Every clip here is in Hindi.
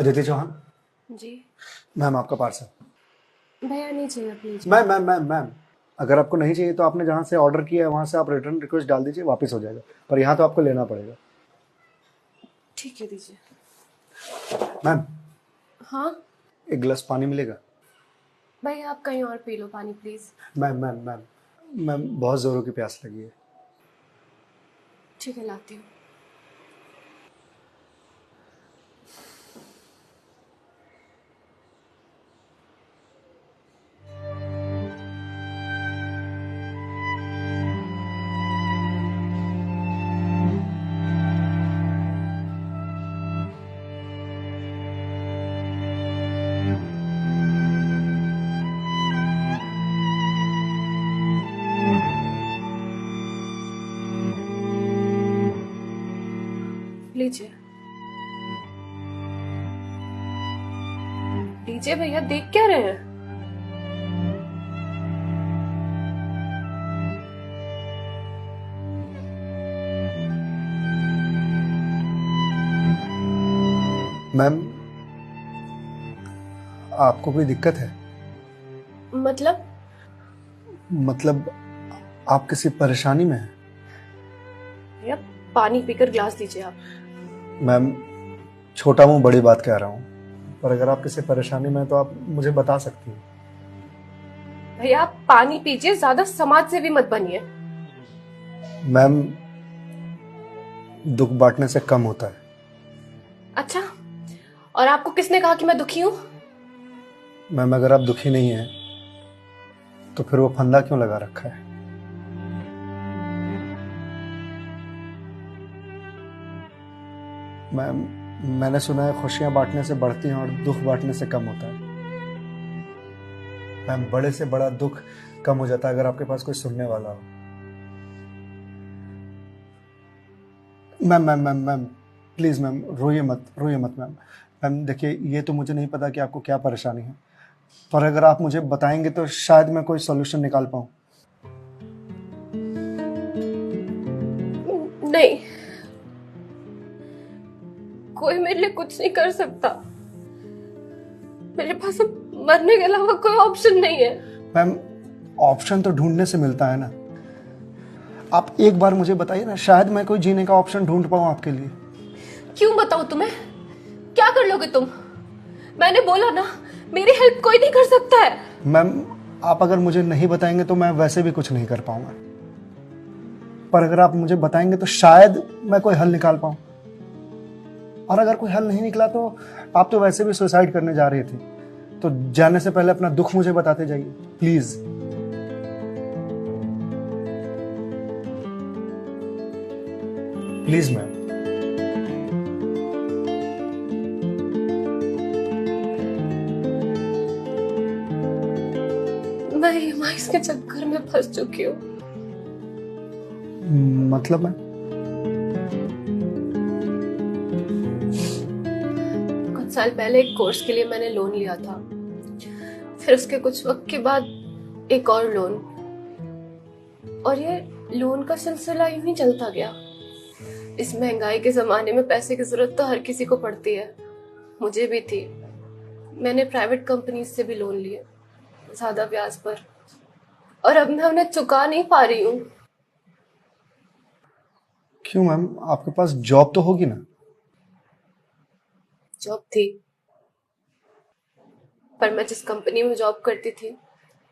अदिति चौहान। जी मैम आपका पार्सल। भैया नहीं चाहिए प्लीज। मैम अगर आपको नहीं चाहिए तो आपने जहाँ से ऑर्डर किया है वहाँ से आप रिटर्न रिक्वेस्ट डाल दीजिए, वापस हो जाएगा, पर यहाँ तो आपको लेना पड़ेगा। ठीक है दीजिए। मैम हाँ एक गिलास पानी मिलेगा? भैया आप कहीं और पी लो पानी प्लीज। मैम बहुत ज़ोरों की प्यास लगी है। ठीक है लाती हूँ। लीजिए लीजिए भैया, देख क्या रहे हैं? मैम आपको कोई दिक्कत है? मतलब आप किसी परेशानी में हैं? भैया पानी पीकर ग्लास दीजिए आप। मैम छोटा मुंह बड़ी बात कह रहा हूँ, पर अगर आप किसी परेशानी में हैं तो आप मुझे बता सकती हैं। भैया आप पानी पीजिए, ज्यादा समाज से भी मत बनिए। मैम दुख बांटने से कम होता है। अच्छा, और आपको किसने कहा कि मैं दुखी हूँ? मैम अगर आप दुखी नहीं हैं तो फिर वो फंदा क्यों लगा रखा है? मैम मैंने सुना है खुशियां बांटने से बढ़ती हैं और दुख बांटने से कम होता है। मैम बड़े से बड़ा दुख कम हो जाता है अगर आपके पास कोई सुनने वाला हो। मैम प्लीज मैम रोइए मत मैम देखिए, ये तो मुझे नहीं पता कि आपको क्या परेशानी है, पर अगर आप मुझे बताएंगे तो शायद मैं कोई सॉल्यूशन निकाल पाऊं। नहीं, कोई मेरे लिए कुछ नहीं कर सकता। मेरे पास अब मरने के अलावा कोई ऑप्शन नहीं है। मैम ऑप्शन तो ढूंढने से मिलता है ना। आप एक बार मुझे बताइए ना, शायद मैं कोई जीने का ऑप्शन ढूंढ पाऊं आपके लिए। क्यों बताऊं तुम्हें? क्या कर लोगे तुम? मैंने बोला ना, मेरी हेल्प कोई नहीं कर सकता है। मैम आप अगर मुझे नहीं बताएंगे तो मैं वैसे भी कुछ नहीं कर पाऊंगा, पर अगर आप मुझे बताएंगे तो शायद मैं कोई हल निकाल पाऊं। और अगर कोई हल नहीं निकला तो आप तो वैसे भी सुसाइड करने जा रही थी, तो जाने से पहले अपना दुख मुझे बताते जाइए प्लीज। Please ma'am. मैं ईएमआईस के चक्कर में फंस चुकी हूँ। मतलब मैं कुछ साल पहले एक कोर्स के लिए मैंने लोन लिया था, फिर उसके कुछ वक्त के बाद एक और लोन, और ये लोन का सिलसिला यूं ही चलता गया। इस महंगाई के जमाने में पैसे की जरूरत तो हर किसी को पड़ती है, मुझे भी थी। मैंने प्राइवेट कंपनी से भी लोन लिए, ज्यादा ब्याज पर, और अब मैं उन्हें चुका नहीं पा रही हूँ। क्यों मैम, आपके पास जॉब तो होगी ना? जॉब थी, पर मैं जिस कंपनी में जॉब करती थी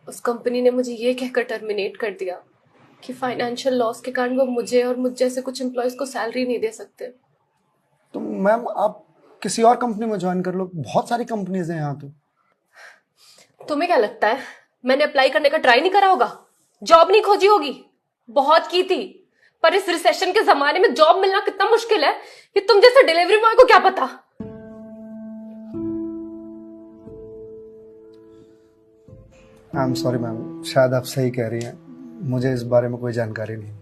उस कंपनी ने मुझे ये कहकर टर्मिनेट कर दिया कि फाइनेंशियल लॉस के कारण वो मुझे और मुझ जैसे कुछ एम्प्लॉयज को सैलरी नहीं दे सकते। तो मैम आप किसी और कंपनी में ज्वाइन कर लो, बहुत सारी कंपनीज हैं यहाँ तो। तुम्हें क्या लगता है मैंने अप्लाई करने का ट्राई नहीं करा होगा? जॉब नहीं खोजी होगी? बहुत की थी, पर इस रिसेशन के जमाने में जॉब मिलना कितना मुश्किल है कि तुम जैसे डिलीवरी बॉय को क्या पता। आई एम सॉरी मैम, शायद आप सही कह रही हैं, मुझे इस बारे में कोई जानकारी नहीं है।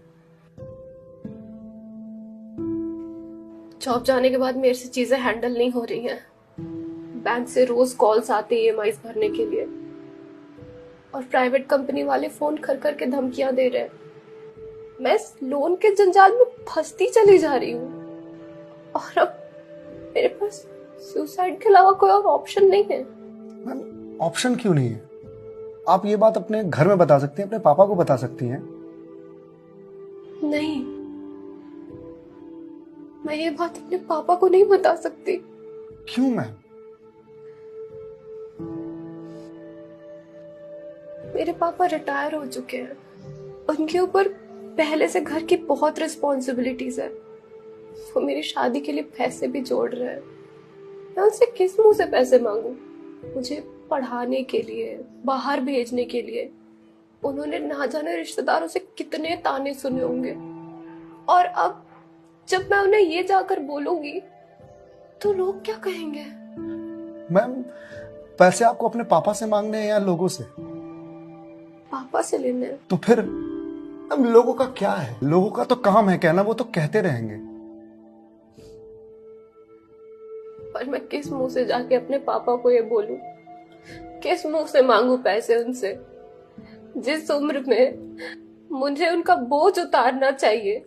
जॉब जाने के बाद मेरे से चीजें हैंडल नहीं हो रही हैं। बैंक से रोज कॉल्स आते ईएमआईज भरने के लिए, और प्राइवेट कंपनी वाले फोन कर करके धमकियां दे रहे हैं। मैं इस लोन के जंजाल में फंसती चली जा रही हूँ, और अब मेरे पास सुसाइड के अलावा कोई और ऑप्शन नहीं है। मैम, ऑप्शन क्यों नहीं है? आप ये बात अपने घर में बता सकती हैं, अपने पापा को बता सकती हैं। नहीं, मैं ये बात अपने पापा को नहीं बता सकती। क्यों मैम? मेरे पापा रिटायर हो चुके हैं, उनके ऊपर पहले से घर की बहुत रिस्पॉन्सिबिलिटीज है। वो मेरी शादी के लिए पैसे भी जोड़ रहे हैं। मैं उनसे किस मुंह से पैसे मांगू? मुझे पढ़ाने के लिए, बाहर भेजने के लिए उन्होंने ना जाने रिश्तेदारों से कितने ताने सुने होंगे, और अब जब मैं उन्हें ये जाकर बोलूंगी तो लोग क्या कहेंगे? मैम, पैसे आपको अपने पापा से मांगने हैं या लोगों से? पापा से लेने हैं। तो फिर अब लोगों का क्या है? लोगों का तो काम है कहना, वो तो कहते रहेंगे। पर मैं किस मुंह से जाके अपने पापा को ये बोलूं? किस मुंह से मांगू पैसे उनसे? जिस उम्र में मुझे उनका बोझ उतारना चाहिए,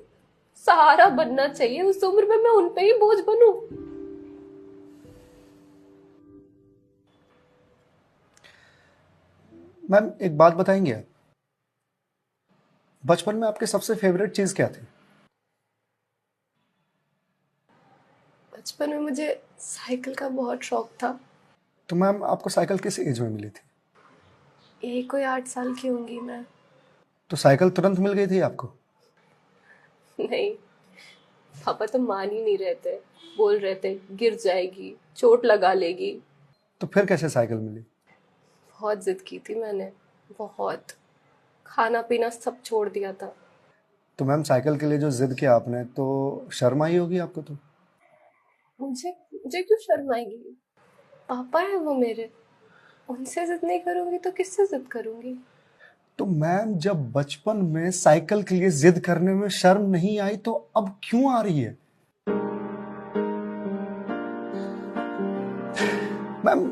सहारा बनना चाहिए, उस उम्र में मैं उन पे ही बोझ बनूं? मैम, एक बात बताएंगे आप? बचपन में आपकी सबसे फेवरेट चीज क्या थी? बचपन में मुझे साइकिल का बहुत शौक था। तो मैम, आपको साइकिल किस एज में मिली थी? यही कोई 8 साल की होंगी मैं। तो साइकिल तुरंत मिल गई थी आपको? नहीं, पापा तो मान ही नहीं रहे थे। बोल रहे थे गिर जाएगी, चोट लगा लेगी। तो फिर कैसे साइकिल मिली? बहुत जिद की थी मैंने, बहुत। खाना पीना सब छोड़ दिया था। तो मैम, साइकिल के लिए जो जिद किया आपने, तो शर्म आई होगी आपको? तो मुझे मुझे क्यों शर्म आएगी? पापा है वो मेरे, उनसे जिद नहीं करूंगी तो किससे जिद करूंगी? तो मैम, जब बचपन में साइकिल के लिए जिद करने में शर्म नहीं आई, तो अब क्यों आ रही है? मैम,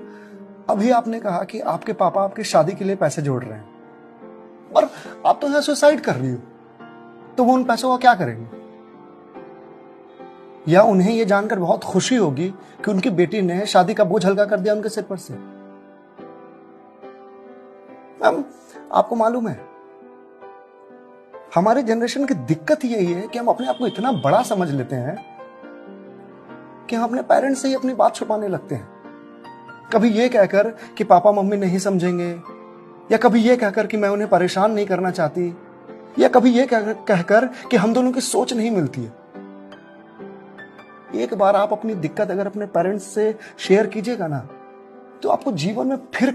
अभी आपने कहा कि आपके पापा आपकी शादी के लिए पैसे जोड़ रहे हैं, पर आप तो यहाँ सुसाइड कर रही हो। तो वो उन पैसों का क्या करेंगे? या उन्हें ये जानकर बहुत खुशी होगी कि उनकी बेटी ने शादी का बोझ हल्का कर दिया उनके सिर पर से। मैम, आपको मालूम है, हमारे जनरेशन की दिक्कत यही है कि हम अपने आप को इतना बड़ा समझ लेते हैं कि हम अपने पेरेंट्स से ही अपनी बात छुपाने लगते हैं। कभी ये कहकर कि पापा मम्मी नहीं समझेंगे, या कभी ये कहकर कि मैं उन्हें परेशान नहीं करना चाहती, या कभी ये कहकर कि हम दोनों की सोच नहीं मिलती है। एक बार आप अपनी दिक्कत अगर अपने पेरेंट्स से शेयर कीजिएगा ना, तो आपको जीवन में फिर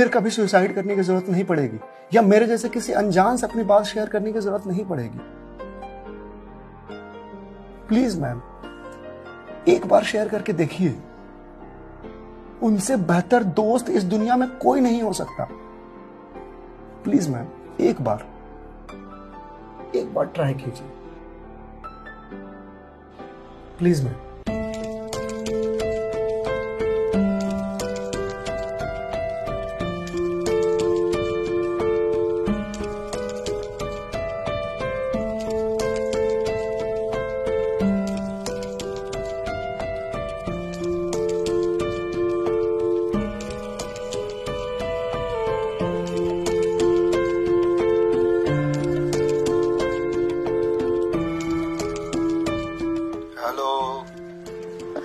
कभी सुसाइड करने की जरूरत नहीं पड़ेगी, या मेरे जैसे किसी अनजान से अपनी बात शेयर करने की जरूरत नहीं पड़ेगी। प्लीज मैम, एक बार शेयर करके देखिए। उनसे बेहतर दोस्त इस दुनिया में कोई नहीं हो सकता। प्लीज मैम, एक बार ट्राई कीजिए। Please ma'am.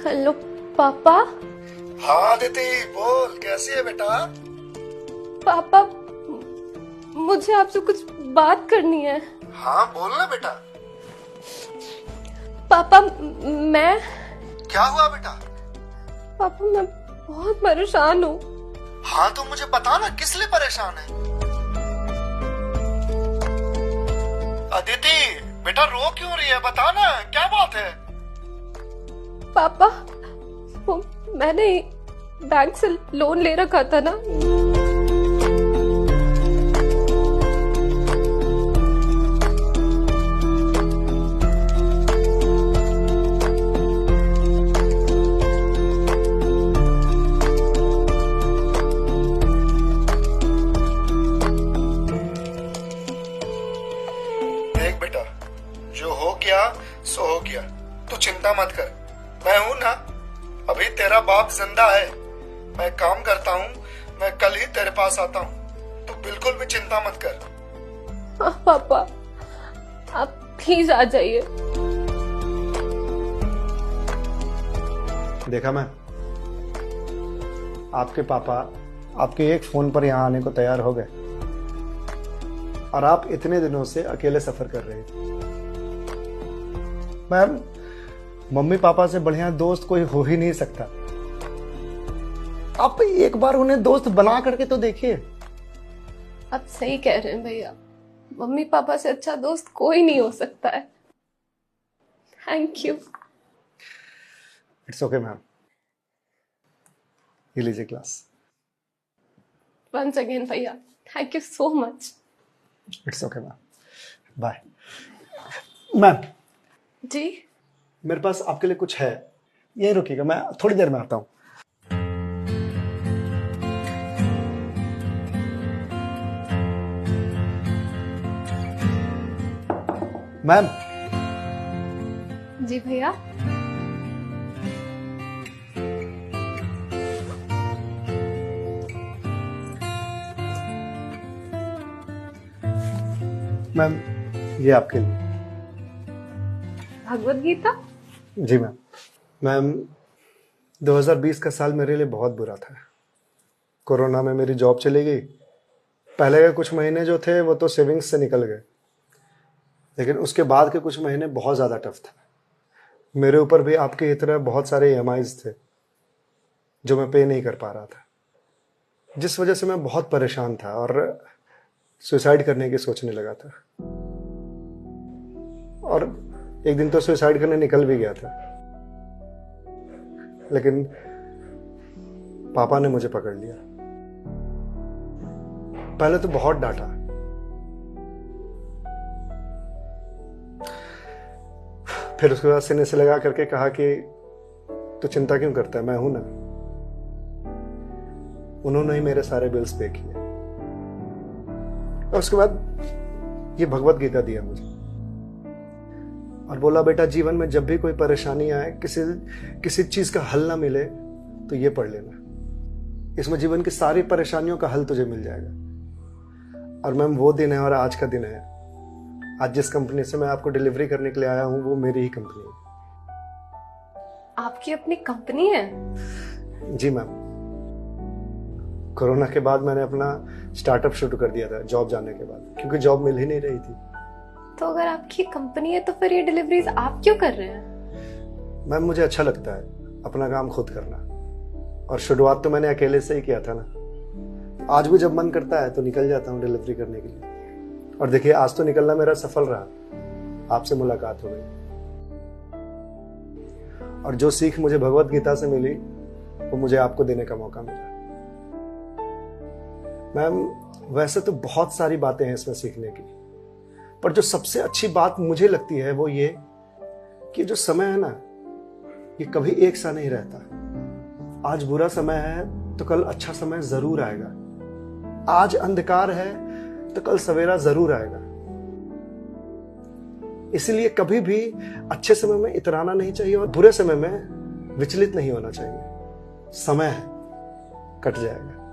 हेलो पापा। हाँ दीदी, बोल, कैसी है बेटा? पापा, मुझे आपसे कुछ बात करनी है। हाँ बोल ना बेटा। पापा, मैं क्या हुआ बेटा? पापा, मैं बहुत परेशान हूँ। हाँ तो मुझे बता ना, किस लिए परेशान है? अदिति बेटा, रो क्यों रही है? बता ना, क्या बात है? पापा, वो मैंने बैंक से लोन ले रखा था ना, जो हो गया सो हो गया, तू चिंता मत कर। मैं हूं ना, अभी तेरा बाप जिंदा है। मैं काम करता हूँ, मैं कल ही तेरे पास आता हूँ, तू बिल्कुल भी चिंता मत कर। हाँ पापा, आप प्लीज आ जाइए। देखा मैं, आपके पापा आपके एक फोन पर यहाँ आने को तैयार हो गए और आप इतने दिनों से अकेले सफर कर रहे थे। मैम, मम्मी पापा से बढ़िया दोस्त कोई हो ही नहीं सकता। आप एक बार उन्हें दोस्त बना करके तो देखिए। आप सही कह रहे हैं भैया, मम्मी पापा से अच्छा दोस्त कोई नहीं हो सकता है। Thank you. It's okay ma'am, ये लीजिए क्लास। वंस अगेन भैया, thank you so much. It's okay ma'am, bye. Ma'am ji? मेरे पास आपके लिए कुछ है, यहीं रुकिएगा, मैं थोड़ी देर में आता हूँ। मैम। जी भैया। मैम, ये आपके लिए। भगवत गीता? जी मैम। मैम, 2020 का साल मेरे लिए बहुत बुरा था। कोरोना में मेरी जॉब चली गई। पहले के कुछ महीने जो थे वो तो सेविंग्स से निकल गए, लेकिन उसके बाद के कुछ महीने बहुत ज़्यादा टफ था। मेरे ऊपर भी आपकी तरह बहुत सारे EMIs थे जो मैं पे नहीं कर पा रहा था, जिस वजह से मैं बहुत परेशान था और सुसाइड करने की सोचने लगा था। और एक दिन तो सुसाइड करने निकल भी गया था, लेकिन पापा ने मुझे पकड़ लिया। पहले तो बहुत डांटा, फिर उसके बाद सीने से लगा करके कहा कि तू चिंता क्यों करता है, मैं हूं ना। उन्होंने ही मेरे सारे बिल्स पे किए और उसके बाद ये भगवत गीता दिया मुझे और बोला, बेटा जीवन में जब भी कोई परेशानी आए, किसी चीज का हल ना मिले तो ये पढ़ लेना। इसमें जीवन की सारी परेशानियों का हल तुझे मिल जाएगा। और मैम, वो दिन है और आज का दिन है। आज जिस कंपनी से मैं आपको डिलीवरी करने के लिए आया हूं वो मेरी ही कंपनी है। आपकी अपनी कंपनी है? जी मैम। कोरोना के बाद मैंने अपना स्टार्टअप शुरू कर दिया था जॉब जाने के बाद, क्योंकि जॉब मिल ही नहीं रही थी। तो अगर आपकी कंपनी है तो फिर ये डिलीवरीज आप क्यों कर रहे हैं? मैम, मुझे अच्छा लगता है अपना काम खुद करना, और शुरुआत तो मैंने अकेले से ही किया था ना। आज भी जब मन करता है तो निकल जाता हूँ डिलीवरी करने के लिए। और देखिए, आज तो निकलना मेरा सफल रहा, आपसे मुलाकात हो गई। और जो सीख मुझे भगवत गीता से मिली वो मुझे आपको देने का मौका मिला। मैम, वैसे तो बहुत सारी बातें हैं इसमें सीखने की, पर जो सबसे अच्छी बात मुझे लगती है वो ये कि जो समय है ना, ये कभी एक सा नहीं रहता। आज बुरा समय है तो कल अच्छा समय जरूर आएगा। आज अंधकार है तो कल सवेरा जरूर आएगा। इसलिए कभी भी अच्छे समय में इतराना नहीं चाहिए और बुरे समय में विचलित नहीं होना चाहिए। समय है, कट जाएगा।